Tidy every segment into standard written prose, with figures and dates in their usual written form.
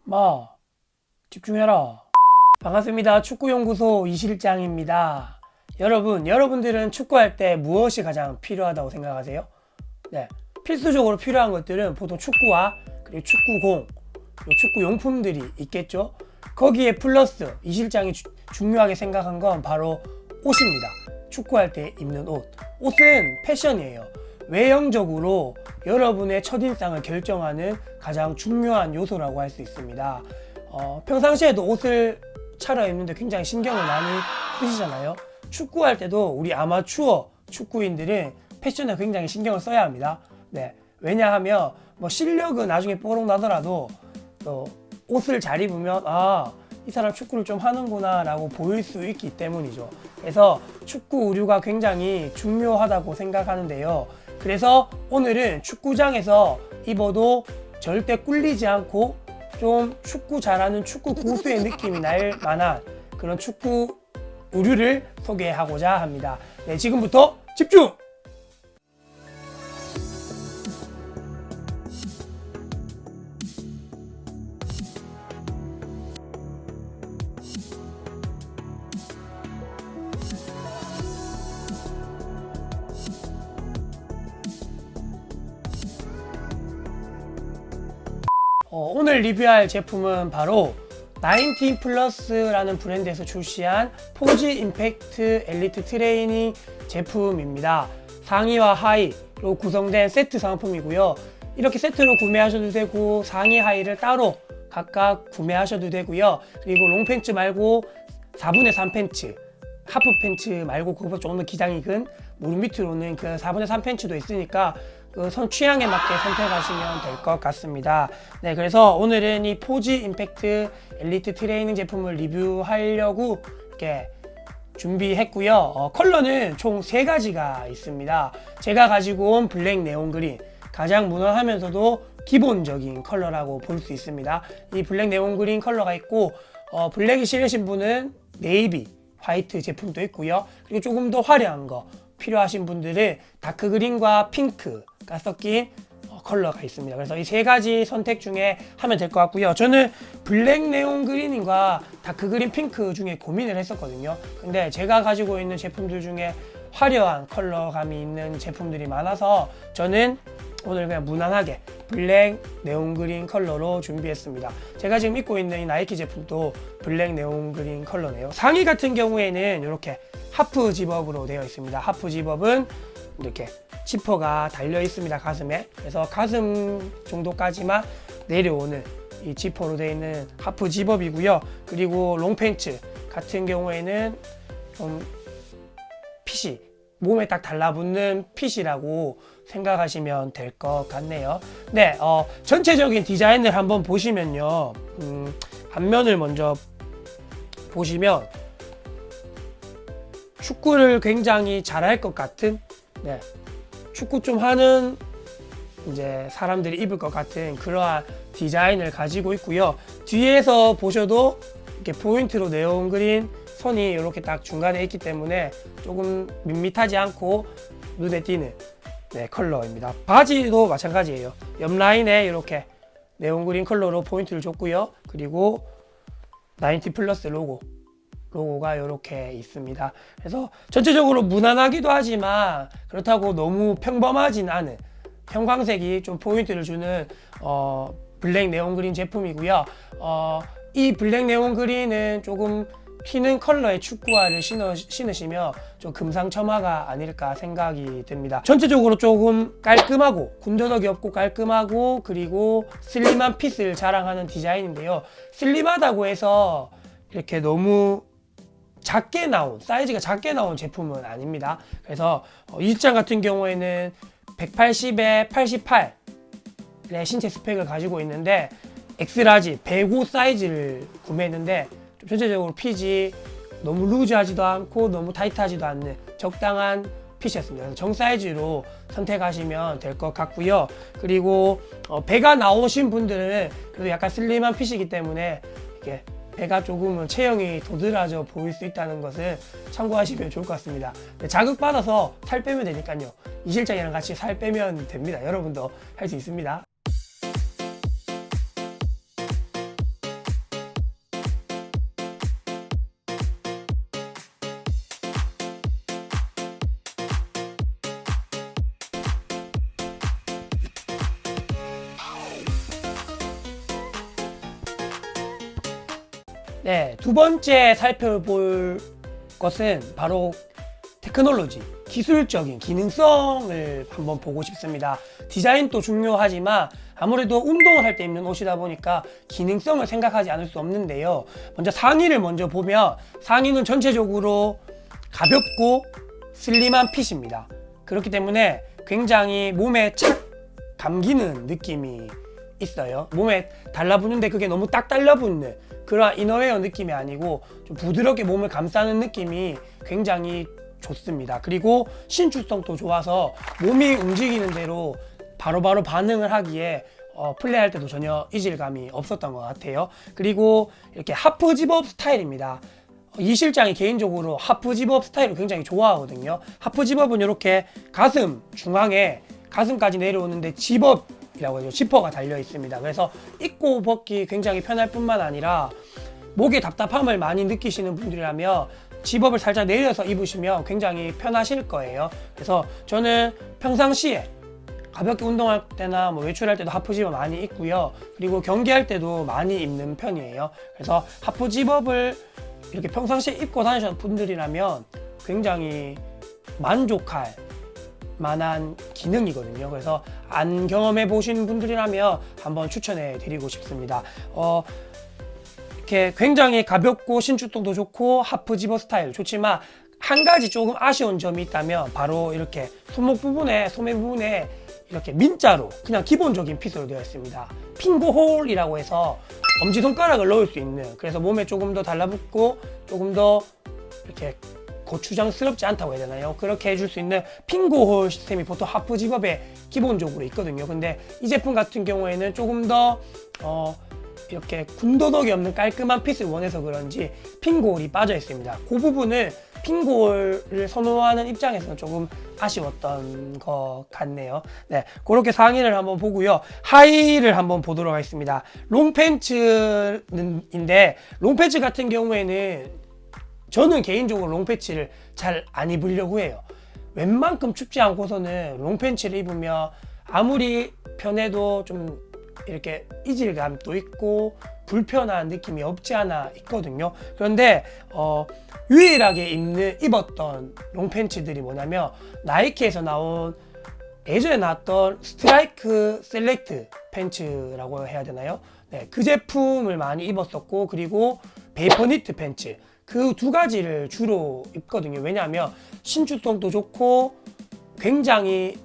마, 집중해라. 반갑습니다. 축구연구소 이실장입니다. 여러분들은 축구할 때 무엇이 가장 필요하다고 생각하세요? 네, 필수적으로 필요한 것들은 보통 축구화, 그리고 축구공, 그리고 축구용품들이 있겠죠? 거기에 플러스 이실장이 중요하게 생각한 건 바로 옷입니다. 축구할 때 입는 옷. 옷은 패션이에요. 외형적으로 여러분의 첫인상을 결정하는 가장 중요한 요소라고 할 수 있습니다. 평상시에도 옷을 차려입는데 굉장히 신경을 많이 쓰시잖아요. 축구할 때도 우리 아마추어 축구인들은 패션에 굉장히 신경을 써야 합니다. 네, 왜냐하면 뭐 실력은 나중에 뽀록 나더라도 옷을 잘 입으면 이 사람 축구를 좀 하는구나 라고 보일 수 있기 때문이죠. 그래서 축구 의류가 굉장히 중요하다고 생각하는데요. 그래서 오늘은 축구장에서 입어도 절대 꿀리지 않고 좀 축구 잘하는 축구 고수의 느낌이 날 만한 그런 축구 의류를 소개하고자 합니다. 네, 지금부터 집중! 오늘 리뷰할 제품은 바로 19 플러스라는 브랜드에서 출시한 포지 임팩트 엘리트 트레이닝 제품입니다. 상의와 하의로 구성된 세트 상품이고요. 이렇게 세트로 구매하셔도 되고 상의 하의를 따로 각각 구매하셔도 되고요. 그리고 롱팬츠 말고 4분의 3 팬츠, 하프 팬츠 말고 그거보다 조금 더 기장이 큰 무릎 밑으로는 그 4분의 3 팬츠도 있으니까 선 취향에 맞게 선택하시면 될 것 같습니다. 네, 그래서 오늘은 이 포지 임팩트 엘리트 트레이닝 제품을 리뷰하려고 이렇게 준비했고요. 컬러는 총 3가지가 있습니다. 제가 가지고 온 블랙 네온 그린, 가장 무난하면서도 기본적인 컬러라고 볼 수 있습니다. 이 블랙 네온 그린 컬러가 있고 블랙이 싫으신 분은 네이비, 화이트 제품도 있고요. 그리고 조금 더 화려한 거 필요하신 분들은 다크 그린과 핑크가 섞인 컬러가 있습니다. 그래서 이 3가지 선택 중에 하면 될 것 같고요. 저는 블랙 네온 그린과 다크 그린 핑크 중에 고민을 했었거든요. 근데 제가 가지고 있는 제품들 중에 화려한 컬러감이 있는 제품들이 많아서 저는 오늘 그냥 무난하게 블랙 네온 그린 컬러로 준비했습니다. 제가 지금 입고 있는 이 나이키 제품도 블랙 네온 그린 컬러네요. 상의 같은 경우에는 이렇게 하프 집업으로 되어 있습니다. 하프 집업은 이렇게 지퍼가 달려 있습니다, 가슴에. 그래서 가슴 정도까지만 내려오는 이 지퍼로 되어 있는 하프 집업이고요. 그리고 롱팬츠 같은 경우에는 좀 핏이 몸에 딱 달라붙는 핏이라고 생각하시면 될 것 같네요. 네, 전체적인 디자인을 한번 보시면요. 앞면을 먼저 보시면 축구를 굉장히 잘할 것 같은, 네, 축구 좀 하는 이제 사람들이 입을 것 같은 그러한 디자인을 가지고 있고요. 뒤에서 보셔도 이렇게 포인트로 네온 그린 선이 이렇게 딱 중간에 있기 때문에 조금 밋밋하지 않고 눈에 띄는 컬러입니다. 바지도 마찬가지예요. 옆 라인에 이렇게 네온 그린 컬러로 포인트를 줬고요. 그리고 19 플러스 로고가 이렇게 있습니다. 그래서 전체적으로 무난하기도 하지만 그렇다고 너무 평범하진 않은 형광색이 좀 포인트를 주는 블랙 네온 그린 제품이고요. 이 블랙 네온 그린은 조금 튀는 컬러의 축구화를 신으시면 좀 금상첨화가 아닐까 생각이 듭니다. 전체적으로 조금 깔끔하고 군더더기 없고 깔끔하고 그리고 슬림한 핏을 자랑하는 디자인인데요. 슬림하다고 해서 이렇게 너무 작게 나온, 사이즈가 작게 나온 제품은 아닙니다. 그래서 이장 같은 경우에는 180에 88의 신체 스펙을 가지고 있는데 엑스라지 105 사이즈를 구매했는데 좀 전체적으로 핏이 너무 루즈하지도 않고 너무 타이트하지도 않는 적당한 핏이었습니다. 그래서 정 사이즈로 선택하시면 될 것 같고요. 그리고 배가 나오신 분들은 그래도 약간 슬림한 핏이기 때문에 이게 배가 조금은 체형이 도드라져 보일 수 있다는 것을 참고하시면 좋을 것 같습니다. 자극받아서 살 빼면 되니까요. 이 실장이랑 같이 살 빼면 됩니다. 여러분도 할 수 있습니다. 네, 두 번째 살펴볼 것은 바로 테크놀로지, 기술적인 기능성을 한번 보고 싶습니다. 디자인도 중요하지만 아무래도 운동을 할 때 입는 옷이다 보니까 기능성을 생각하지 않을 수 없는데요. 먼저 상의를 먼저 보면 상의는 전체적으로 가볍고 슬림한 핏입니다. 그렇기 때문에 굉장히 몸에 착 감기는 느낌이 있어요. 몸에 달라붙는데 그게 너무 딱 달라붙는 그런 이너웨어 느낌이 아니고 좀 부드럽게 몸을 감싸는 느낌이 굉장히 좋습니다. 그리고 신축성도 좋아서 몸이 움직이는 대로 바로바로 반응을 하기에 플레이할 때도 전혀 이질감이 없었던 것 같아요. 그리고 이렇게 하프 집업 스타일입니다. 이 실장이 개인적으로 하프 집업 스타일을 굉장히 좋아하거든요. 하프 집업은 이렇게 가슴 중앙에 가슴까지 내려오는데 집업이라고 하죠. 지퍼가 달려 있습니다. 그래서 입고 벗기 굉장히 편할 뿐만 아니라 목에 답답함을 많이 느끼시는 분들이라면 집업을 살짝 내려서 입으시면 굉장히 편하실 거예요. 그래서 저는 평상시에 가볍게 운동할 때나 뭐 외출할 때도 하프 집업 많이 입고요. 그리고 경기할 때도 많이 입는 편이에요. 그래서 하프 집업을 이렇게 평상시에 입고 다니시는 분들이라면 굉장히 만족할 만한 기능이거든요. 그래서 안 경험해 보신 분들이라면 한번 추천해 드리고 싶습니다. 이렇게 굉장히 가볍고 신축성도 좋고 하프 집업 스타일 좋지만 한 가지 조금 아쉬운 점이 있다면 바로 이렇게 손목 부분에 소매 부분에 이렇게 민자로 그냥 기본적인 핏으로 되어 있습니다. 핑거홀이라고 해서 엄지손가락을 넣을 수 있는, 그래서 몸에 조금 더 달라붙고 조금 더 이렇게 고추장스럽지 않다고 해야 되나요? 그렇게 해줄 수 있는 핑거홀 시스템이 보통 하프 집업에 기본적으로 있거든요. 근데 이 제품 같은 경우에는 조금 더 이렇게 군더더기 없는 깔끔한 핏을 원해서 그런지 핑거홀이 빠져 있습니다. 그 부분을 핑거홀을 선호하는 입장에서는 조금 아쉬웠던 것 같네요. 네, 그렇게 상의를 한번 보고요. 하의를 한번 보도록 하겠습니다. 롱팬츠인데 롱팬츠 같은 경우에는 저는 개인적으로 롱팬츠를 잘 안 입으려고 해요. 웬만큼 춥지 않고서는 롱팬츠를 입으면 아무리 편해도 좀 이렇게 이질감도 있고 불편한 느낌이 없지 않아 있거든요. 그런데 유일하게 입었던 롱팬츠들이 뭐냐면 나이키에서 나온 예전에 나왔던 스트라이크 셀렉트 팬츠라고 해야 되나요? 네, 그 제품을 많이 입었었고, 그리고 베이퍼니트 팬츠, 그 두 가지를 주로 입거든요. 왜냐하면 신축성도 좋고 굉장히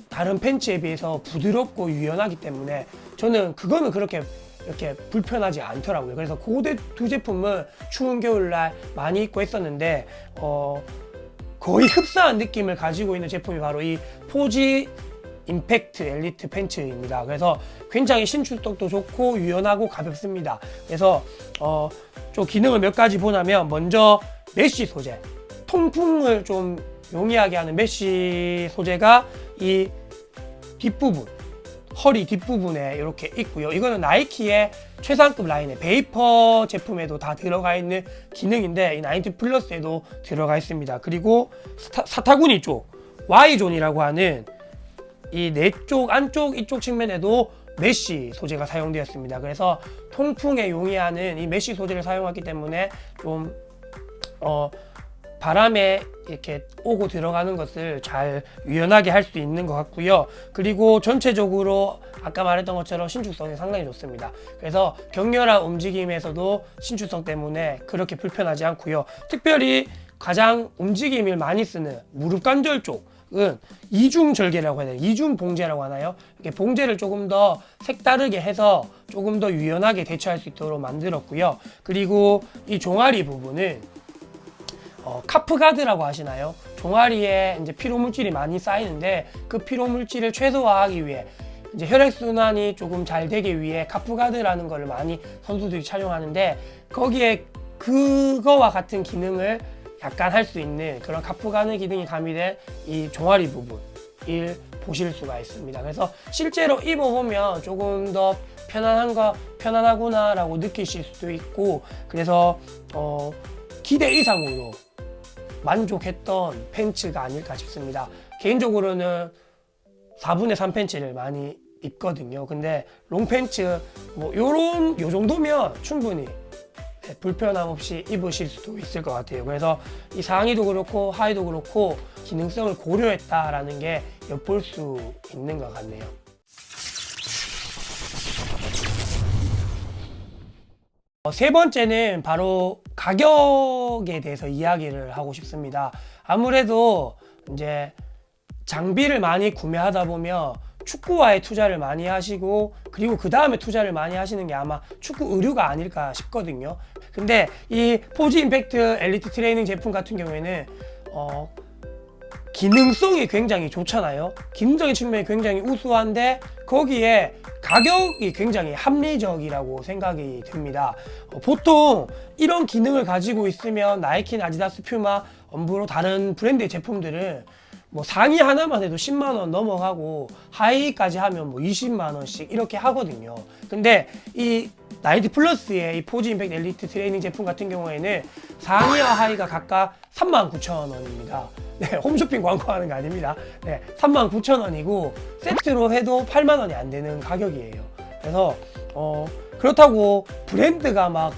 다른 팬츠에 비해서 부드럽고 유연하기 때문에 저는 그거는 그렇게 이렇게 불편하지 않더라고요. 그래서 그 두 제품은 추운 겨울날 많이 입고 했었는데 거의 흡사한 느낌을 가지고 있는 제품이 바로 이 포지 임팩트 엘리트 팬츠입니다. 그래서 굉장히 신축성도 좋고 유연하고 가볍습니다. 그래서 좀 기능을 몇 가지 보자면, 먼저 메쉬 소재, 통풍을 좀 용이하게 하는 메쉬 소재가 이 뒷부분, 허리 뒷부분에 이렇게 있고요. 이거는 나이키의 최상급 라인의 베이퍼 제품에도 다 들어가 있는 기능인데 이 90 플러스에도 들어가 있습니다. 그리고 사타구니 쪽 Y존이라고 하는 이 내 쪽 안쪽 이쪽 측면에도 메쉬 소재가 사용되었습니다. 그래서 통풍에 용이하는 이 메쉬 소재를 사용하기 때문에 좀 바람에 이렇게 오고 들어가는 것을 잘 유연하게 할 수 있는 것 같고요. 그리고 전체적으로 아까 말했던 것처럼 신축성이 상당히 좋습니다. 그래서 격렬한 움직임에서도 신축성 때문에 그렇게 불편하지 않고요. 특별히 가장 움직임을 많이 쓰는 무릎 관절 쪽은 이중 절개라고 해야 되나요? 이중 봉제라고 하나요? 이렇게 봉제를 조금 더 색다르게 해서 조금 더 유연하게 대처할 수 있도록 만들었고요. 그리고 이 종아리 부분은 카프가드라고 하시나요? 종아리에 이제 피로 물질이 많이 쌓이는데 그 피로 물질을 최소화하기 위해 이제 혈액순환이 조금 잘 되기 위해 카프가드라는 걸 많이 선수들이 착용하는데, 거기에 그거와 같은 기능을 약간 할 수 있는 그런 카프가드 기능이 가미된 이 종아리 부분을 보실 수가 있습니다. 그래서 실제로 입어보면 조금 더 편안하구나 라고 느끼실 수도 있고, 그래서 기대 이상으로 만족했던 팬츠가 아닐까 싶습니다. 개인적으로는 4분의 3 팬츠를 많이 입거든요. 근데 롱 팬츠 요 정도면 충분히 불편함 없이 입으실 수도 있을 것 같아요. 그래서 이 상의도 그렇고 하의도 그렇고 기능성을 고려했다라는 게 엿볼 수 있는 것 같네요. 세 번째는 바로 가격에 대해서 이야기를 하고 싶습니다. 아무래도 이제 장비를 많이 구매하다 보면 축구화에 투자를 많이 하시고 그리고 그 다음에 투자를 많이 하시는 게 아마 축구 의류가 아닐까 싶거든요. 근데 이 포지 임팩트 엘리트 트레이닝 제품 같은 경우에는 기능성이 굉장히 좋잖아요. 기능적인 측면이 굉장히 우수한데 거기에 가격이 굉장히 합리적이라고 생각이 듭니다. 보통 이런 기능을 가지고 있으면 나이키, 아디다스, 퓨마, 엄브로 다른 브랜드의 제품들은 뭐 상의 하나만 해도 10만 원 넘어가고 하의까지 하면 뭐 20만 원씩 이렇게 하거든요. 근데 이 나이트 플러스의 이 포지 임팩트 엘리트 트레이닝 제품 같은 경우에는 상의와 하의가 각각 39,000원입니다. 네, 홈쇼핑 광고하는 거 아닙니다. 네, 39,000원이고 세트로 해도 8만 원이 안 되는 가격이에요. 그래서 그렇다고 브랜드가 막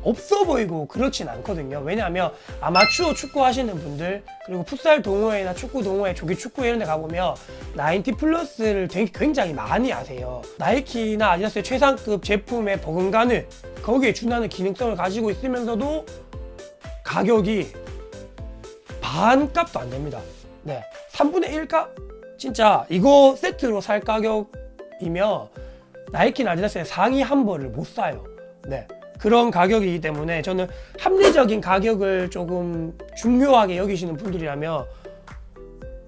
없어 보이고 그렇진 않거든요. 왜냐하면 아마추어 축구 하시는 분들 그리고 풋살 동호회나 축구 동호회, 조기 축구 이런 데 가보면 나인티 플러스를 굉장히 많이 아세요. 나이키나 아디다스의 최상급 제품의 버금가는 거기에 준하는 기능성을 가지고 있으면서도 가격이 반값도 안 됩니다. 네, 3분의 1값? 진짜 이거 세트로 살 가격이면 나이키나 아디다스의 상의 한 벌을 못 사요. 네, 그런 가격이기 때문에 저는 합리적인 가격을 조금 중요하게 여기시는 분들이라면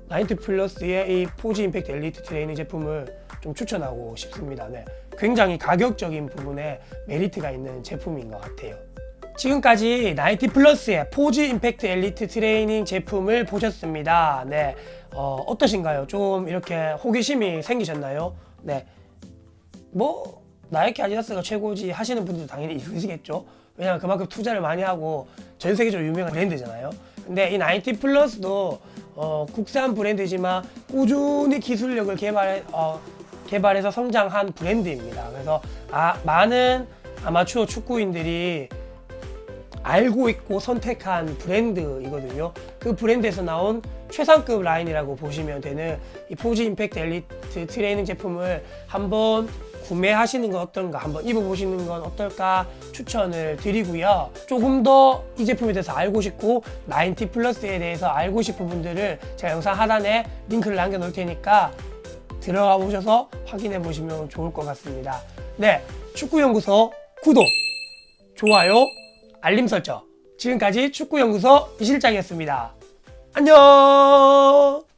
나인티 플러스의 이 포지 임팩트 엘리트 트레이닝 제품을 좀 추천하고 싶습니다. 네, 굉장히 가격적인 부분에 메리트가 있는 제품인 것 같아요. 지금까지 나인티 플러스의 포지 임팩트 엘리트 트레이닝 제품을 보셨습니다. 네, 어떠신가요? 좀 이렇게 호기심이 생기셨나요? 네, 뭐 나이키 아디다스가 최고지 하시는 분들도 당연히 있으시겠죠. 왜냐면 그만큼 투자를 많이 하고 전 세계적으로 유명한 브랜드잖아요. 근데 이 나인티 플러스도 국산 브랜드지만 꾸준히 기술력을 개발해서 성장한 브랜드입니다. 그래서 많은 아마추어 축구인들이 알고 있고 선택한 브랜드이거든요. 그 브랜드에서 나온 최상급 라인이라고 보시면 되는 이 포지 임팩트 엘리트 트레이닝 제품을 한번 구매하시는 건 어떤가, 한번 입어보시는 건 어떨까 추천을 드리고요. 조금 더 이 제품에 대해서 알고 싶고 나인티 플러스에 대해서 알고 싶은 분들은 제가 영상 하단에 링크를 남겨놓을 테니까 들어가 보셔서 확인해 보시면 좋을 것 같습니다. 네, 축구연구소 구독, 좋아요, 알림 설정. 지금까지 축구연구소 이실장이었습니다. 안녕.